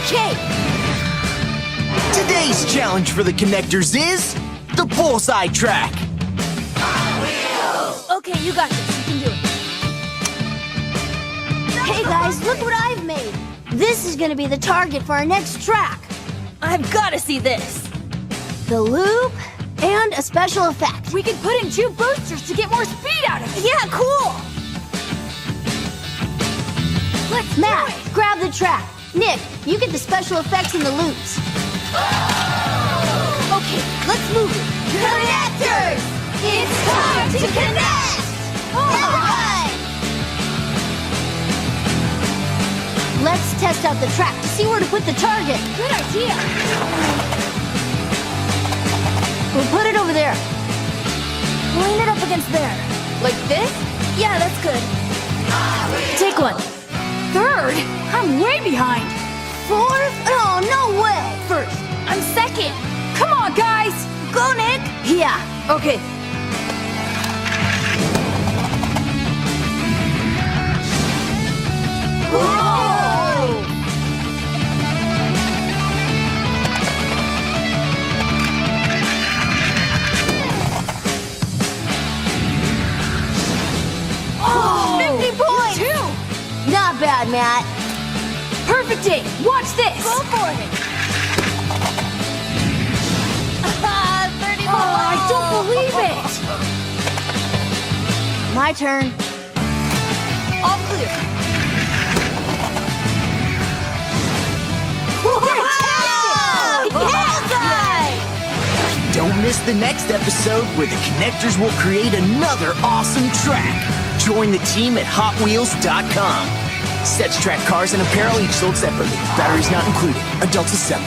Okay. Today's challenge for the connectors is the Bullseye track. Okay, you got this. You can do it. Hey guys, look what I've made. This is gonna be the target for our next track. I've got to see this. The loop and a special effect. We can put in 2 boosters to get more speed out of it. Yeah, cool. Let's Matt, do it. grab the track. Nick, you get the special effects and the loops. Okay, let's move it. Connectors! It's time to connect! Alright! Let's test out the track to see where to put the target. Good idea. We'll put it over there. Line it up against there. Like this? Yeah, that's good. Take one. 3rd? I'm way behind. 4th? Oh, no way! 1st. I'm 2nd. Come on, guys. Go, Nick! Yeah. Okay. Whoa! Oh, 50 points! 2. Not bad, Matt. Perfect day. Watch this. Go for it. 30 more. Oh, I don't believe it. My turn. All clear. Bullseye! Don't miss the next episode where the connectors will create another awesome track. Join the team at HotWheels.com. Sets, track, cars, and apparel each sold separately. Batteries not included. Adults of 7.